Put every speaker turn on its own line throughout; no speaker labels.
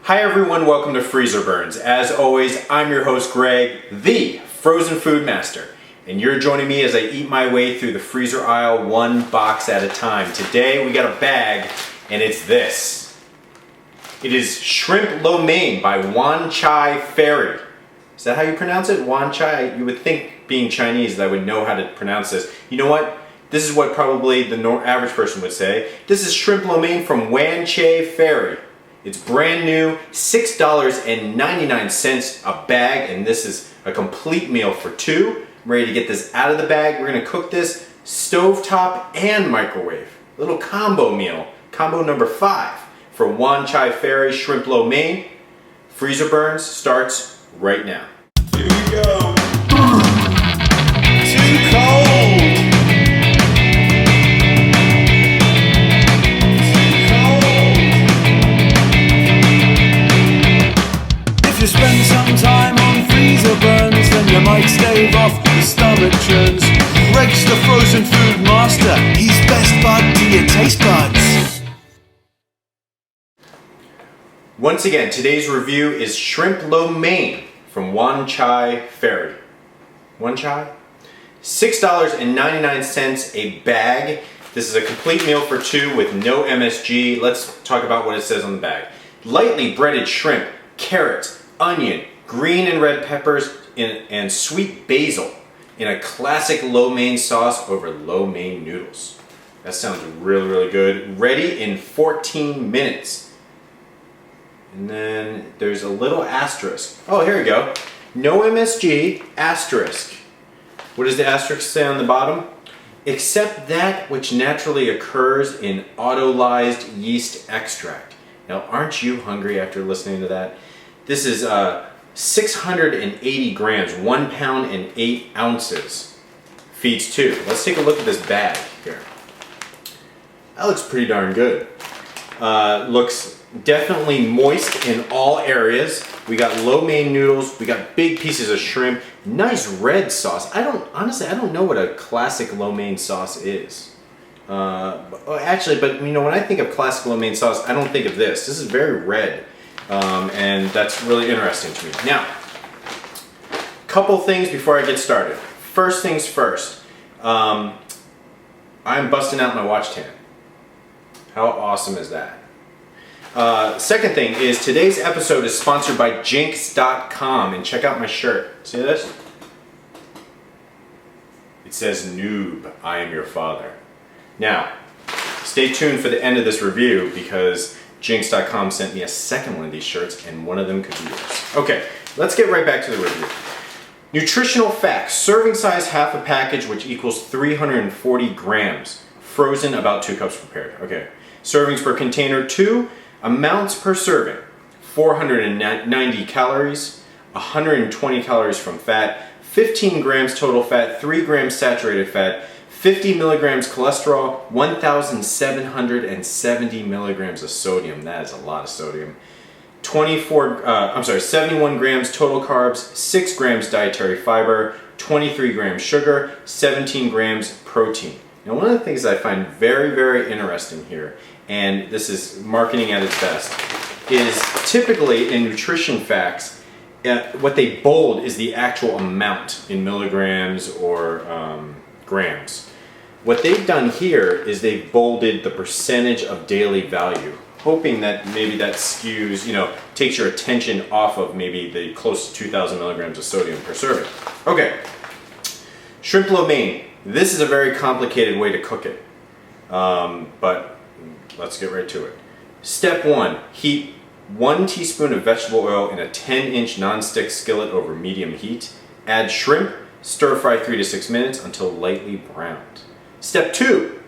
Hi everyone, welcome to Freezerburns. As always, I'm your host Greg, the frozen food master, and you're joining me as I eat my way through the freezer aisle one box at a time. Today we got a bag, and it's this. It is shrimp lo mein by Wanchai Ferry. Is that how you pronounce it? Wanchai? You would think, being Chinese, that I would know how to pronounce this. You know what? This is what probably the average person would say. This is shrimp lo mein from Wanchai Ferry. It's brand new, $6.99 a bag, and this is a complete meal for two. I'm ready to get this out of the bag. We're gonna cook this stovetop and microwave. Little combo meal, combo number 5 for Wanchai Ferry shrimp lo mein. Freezerburns starts right now. Here we go. Too cold.
Spend some time on Freezerburns, then you might stave off the stomach churns. Greg's the frozen food master, he's best bud to your taste buds.
Once again, today's review is shrimp lo mein from Wanchai Ferry. Wanchai? $6.99 a bag. This is a complete meal for two with no MSG. Let's talk about what it says on the bag. Lightly breaded shrimp, carrots, onion, green and red peppers, and sweet basil in a classic lo mein sauce over lo mein noodles. That sounds really, really good. Ready in 14 minutes. And then there's a little asterisk. Oh, here we go. No MSG, asterisk. What does the asterisk say on the bottom? Except that which naturally occurs in autolyzed yeast extract. Now, aren't you hungry after listening to that? This is 680 grams, 1 pound and 8 ounces. Feeds two. Let's take a look at this bag here. That looks pretty darn good. Looks definitely moist in all areas. We got lo mein noodles. We got big pieces of shrimp. Nice red sauce. Honestly, I don't know what a classic lo mein sauce is. Actually, but you know, when I think of classic lo mein sauce, I don't think of this. This is very red. And that's really interesting to me. Now, couple things before I get started. First things first, I'm busting out my watch tan. How awesome is that? Second thing is today's episode is sponsored by Jinx.com, and check out my shirt. See this? It says, "Noob, I am your father." Now, stay tuned for the end of this review because Jinx.com sent me a second one of these shirts, and one of them could be yours. Okay, let's get right back to the review. Nutritional facts. Serving size, half a package, which equals 340 grams. Frozen, about 2 cups prepared. Okay. Servings per container, 2. Amounts per serving. 490 calories, 120 calories from fat, 15 grams total fat, 3 grams saturated fat, 50 milligrams cholesterol, 1,770 milligrams of sodium. That is a lot of sodium. 71 grams total carbs, 6 grams dietary fiber, 23 grams sugar, 17 grams protein. Now, one of the things I find very, very interesting here, and this is marketing at its best, is typically in nutrition facts, what they bold is the actual amount in milligrams or grams. What they've done here is they've bolded the percentage of daily value, hoping that maybe that skews, takes your attention off of maybe the close to 2,000 milligrams of sodium per serving. Okay, shrimp lo mein. This is a very complicated way to cook it, but let's get right to it. Step 1, heat 1 teaspoon of vegetable oil in a 10-inch nonstick skillet over medium heat. Add shrimp, stir fry 3 to 6 minutes until lightly browned. Step 2,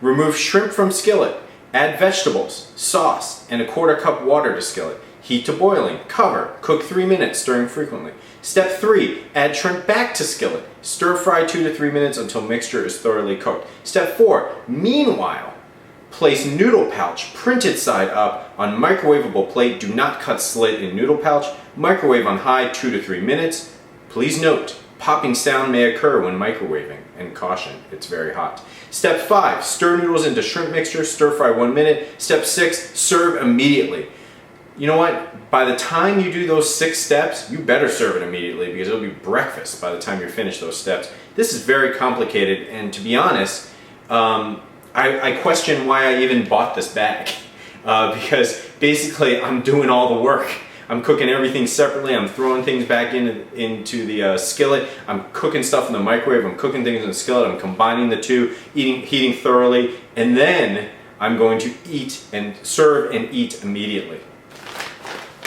remove shrimp from skillet. Add vegetables, sauce, and a 1/4 cup water to skillet. Heat to boiling, cover, cook 3 minutes, stirring frequently. Step 3, add shrimp back to skillet. Stir fry 2 to 3 minutes until mixture is thoroughly cooked. Step 4, meanwhile, place noodle pouch, printed side up, on microwavable plate. Do not cut slit in noodle pouch. Microwave on high 2 to 3 minutes. Please note, popping sound may occur when microwaving, and caution, it's very hot. Step 5, stir noodles into shrimp mixture, stir fry 1 minute. Step 6, serve immediately. you know what? By the time you do those 6 steps, you better serve it immediately because it'll be breakfast by the time you're finished those steps. This is very complicated, and to be honest, I question why I even bought this bag because basically I'm doing all the work. I'm cooking everything separately. I'm throwing things back into the skillet. I'm cooking stuff in the microwave. I'm cooking things in the skillet. I'm combining the two, heating thoroughly, and then I'm going to eat and serve and eat immediately.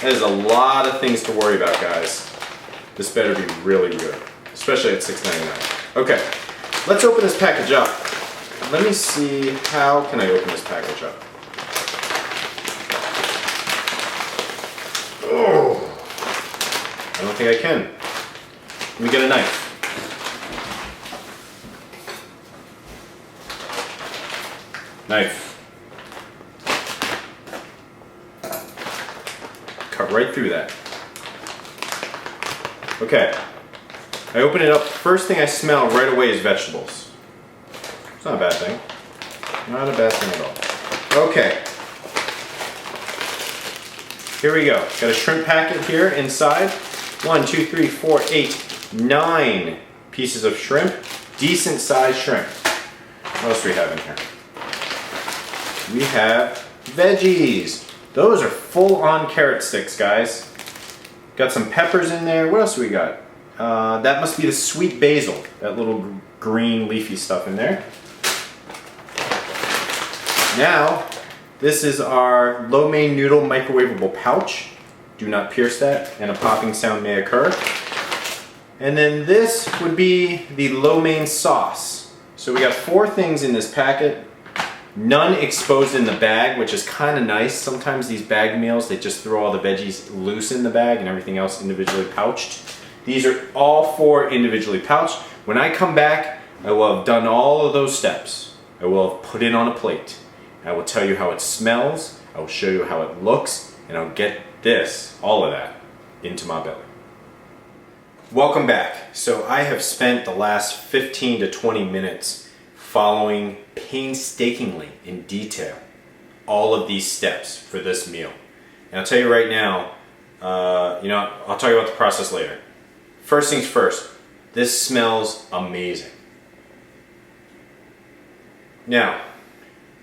That is a lot of things to worry about, guys. This better be really good, especially at $6.99. Okay, let's open this package up. Let me see, how can I open this package up? Oh, I don't think I can. Let me get a knife. Knife. Cut right through that. Okay. I open it up. First thing I smell right away is vegetables. It's not a bad thing. Not a bad thing at all. Okay. Here we go. Got a shrimp packet here inside. 1, 2, 3, 4, 8, 9 pieces of shrimp. Decent sized shrimp. What else do we have in here? We have veggies. Those are full on carrot sticks, guys. Got some peppers in there. What else do we got? That must be the sweet basil. That little green leafy stuff in there. Now, this is our lo mein noodle microwavable pouch. Do not pierce that, and a popping sound may occur. And then this would be the lo mein sauce. So we got 4 things in this packet. None exposed in the bag, which is kind of nice. Sometimes these bag meals, they just throw all the veggies loose in the bag and everything else individually pouched. These are all 4 individually pouched. When I come back, I will have done all of those steps. I will have put it on a plate. I will tell you how it smells, I will show you how it looks, and I'll get this, all of that, into my belly. Welcome back. So I have spent the last 15 to 20 minutes following painstakingly in detail all of these steps for this meal. And I'll tell you right now, I'll tell you about the process later. First things first, this smells amazing. Now,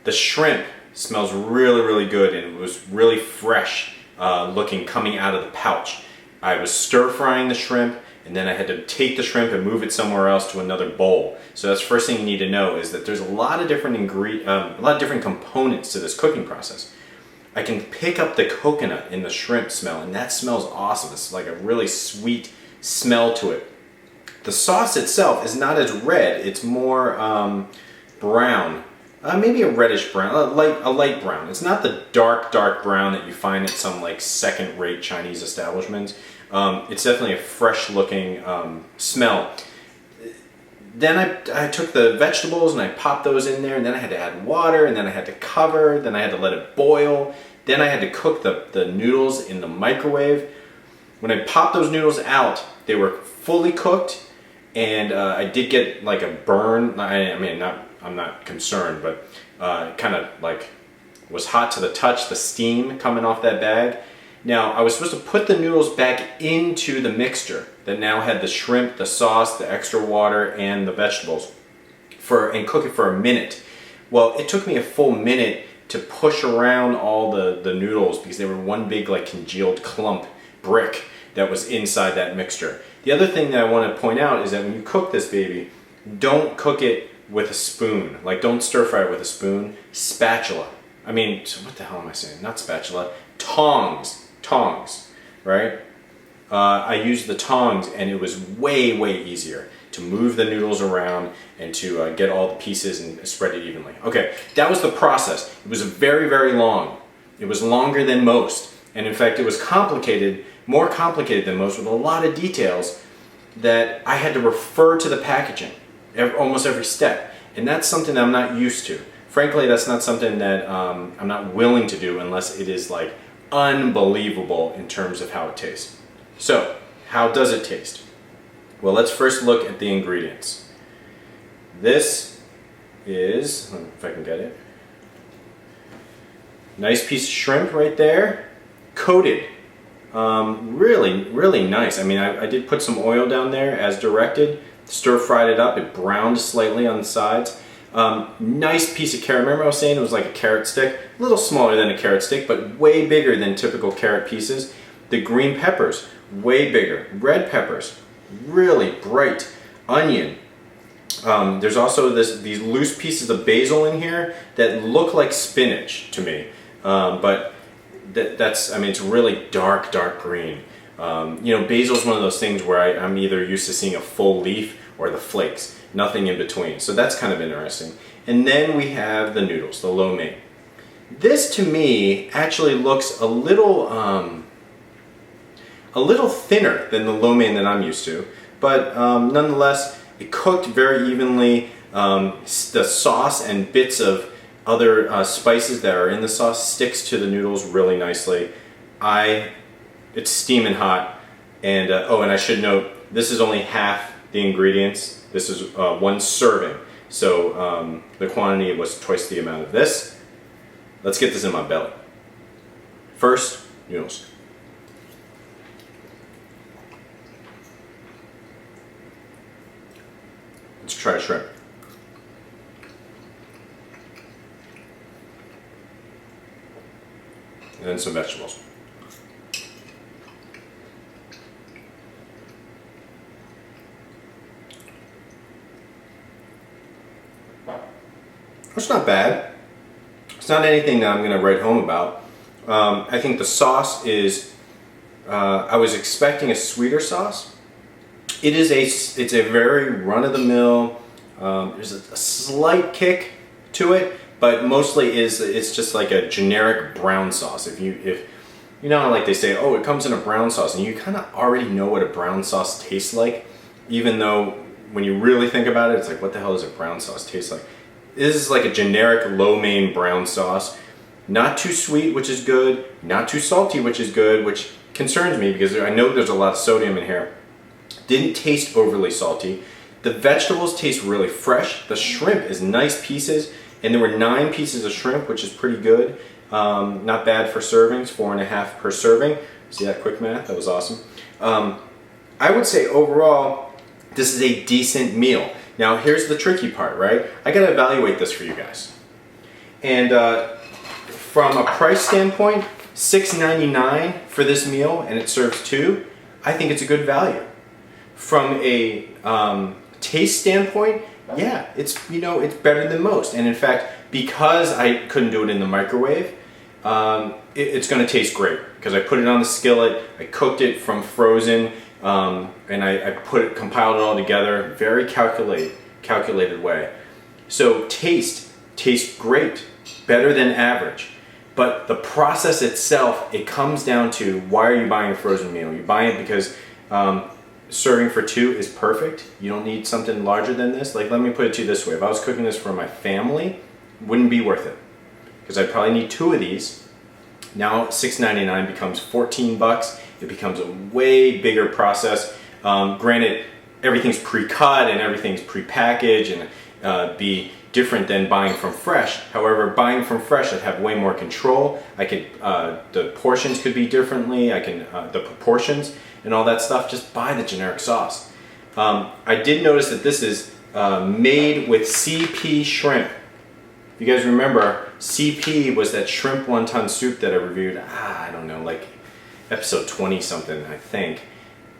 the shrimp smells really, really good, and it was really fresh looking coming out of the pouch. I was stir frying the shrimp, and then I had to take the shrimp and move it somewhere else to another bowl. So that's the first thing you need to know, is that there's a lot of different components to this cooking process. I can pick up the coconut in the shrimp smell, and that smells awesome. It's like a really sweet smell to it. The sauce itself is not as red, it's more brown. Maybe a reddish brown, a light brown. It's not the dark brown that you find at some like second-rate Chinese establishments. It's definitely a fresh-looking smell. Then I took the vegetables and I popped those in there, and then I had to add water, and then I had to cover, then I had to let it boil, then I had to cook the noodles in the microwave. When I popped those noodles out, they were fully cooked, and I did get like a burn. I'm not concerned, but kind of like was hot to the touch, the steam coming off that bag. Now, I was supposed to put the noodles back into the mixture that now had the shrimp, the sauce, the extra water, and the vegetables and cook it for a minute. Well, it took me a full minute to push around all the noodles because they were one big like congealed clump brick that was inside that mixture. The other thing that I want to point out is that when you cook this baby, don't cook it with a spoon. Like, don't stir fry it with a spoon. Spatula. I mean, what the hell am I saying? Not spatula. Tongs, right? I used the tongs, and it was way, way easier to move the noodles around and to get all the pieces and spread it evenly. Okay, that was the process. It was very, very long. It was longer than most. And in fact, it was complicated, more complicated than most, with a lot of details that I had to refer to the packaging almost every step. And that's something that I'm not used to. Frankly, that's not something that I'm not willing to do unless it is like unbelievable in terms of how it tastes. So, how does it taste? Well, let's first look at the ingredients. This is, if I can get it, nice piece of shrimp right there. coated. Really, really nice. I mean, I did put some oil down there as directed, stir fried it up, it browned slightly on the sides. Nice piece of carrot. Remember I was saying it was like a carrot stick? A little smaller than a carrot stick, but way bigger than typical carrot pieces. The green peppers, way bigger. Red peppers, really bright. Onion. There's also these loose pieces of basil in here that look like spinach to me, but that's, I mean, it's really dark green. You know, basil is one of those things where I'm either used to seeing a full leaf or the flakes, nothing in between. So that's kind of interesting. And then we have the noodles, the lo mein. This to me actually looks a little thinner than the lo mein that I'm used to, but nonetheless, it cooked very evenly. The sauce and bits of other spices that are in the sauce sticks to the noodles really nicely. It's steaming hot, and oh, and I should note, this is only half the ingredients. This is one serving, so the quantity was twice the amount of this. Let's get this in my belly. First, noodles. Let's try shrimp. And then some vegetables. It's not bad. It's not anything that I'm going to write home about. I think the sauce is, I was expecting a sweeter sauce. It's a very run-of-the-mill, there's a slight kick to it, but mostly it's just like a generic brown sauce. If you know how like they say, oh, it comes in a brown sauce, and you kind of already know what a brown sauce tastes like, even though when you really think about it, it's like, what the hell does a brown sauce taste like? This is like a generic lo mein brown sauce. Not too sweet, which is good, not too salty, which is good, which concerns me because I know there's a lot of sodium in here. Didn't taste overly salty. The vegetables taste really fresh. The shrimp is nice pieces, and there were 9 pieces of shrimp, which is pretty good. Not bad for servings, 4.5 per serving. See that quick math? That was awesome. I would say overall, this is a decent meal. Now here's the tricky part, right? I gotta evaluate this for you guys. And from a price standpoint, $6.99 for this meal, and it serves 2. I think it's a good value. From a taste standpoint, yeah, it's better than most. And in fact, because I couldn't do it in the microwave, it's going to taste great because I put it on the skillet, I cooked it from frozen, and I compiled it all together, very calculated way. So tastes great, better than average. But the process itself, it comes down to, why are you buying a frozen meal? You buy it because serving for 2 is perfect. You don't need something larger than this. Like, let me put it to you this way. If I was cooking this for my family, it wouldn't be worth it. Because I'd probably need 2 of these. Now $6.99 becomes $14. It becomes a way bigger process. Granted, everything's pre-cut and everything's pre-packaged and be different than buying from fresh. However, buying from fresh, I'd have way more control. I could, the portions could be differently. The proportions and all that stuff. Just buy the generic sauce. I did notice that this is made with CP shrimp. If you guys remember, CP was that shrimp wonton soup that I reviewed, I don't know, like episode 20 something, I think.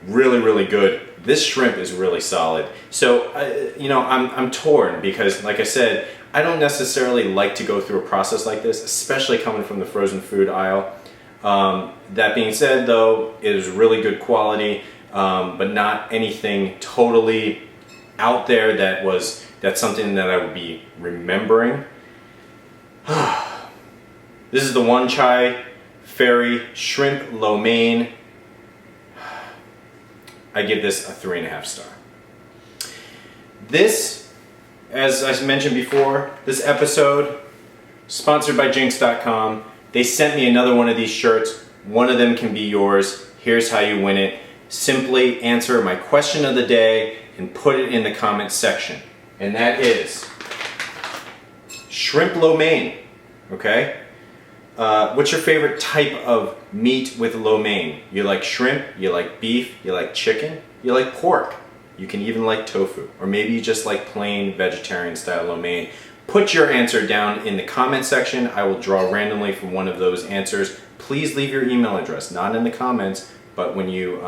Really, really good. This shrimp is really solid. So, I'm torn because, like I said, I don't necessarily like to go through a process like this, especially coming from the frozen food aisle. That being said, though, it is really good quality, but not anything totally out there that's something that I would be remembering. This is the Wanchai Ferry Shrimp Lo Mein. I give this a 3.5 star. This, as I mentioned before, this episode, sponsored by Jinx.com. They sent me another one of these shirts. One of them can be yours. Here's how you win it. Simply answer my question of the day and put it in the comments section. And that is shrimp lo mein, okay? What's your favorite type of meat with lo mein? You like shrimp, you like beef, you like chicken, you like pork. You can even like tofu, or maybe you just like plain vegetarian style lo mein. Put your answer down in the comment section. I will draw randomly from one of those answers. Please leave your email address, not in the comments, but when you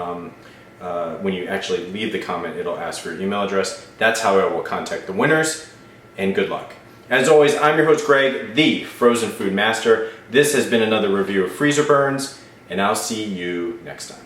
actually leave the comment, it'll ask for your email address. That's how I will contact the winners, and good luck. As always, I'm your host Greg, the Frozen Food Master. This has been another review of Freezerburns, and I'll see you next time.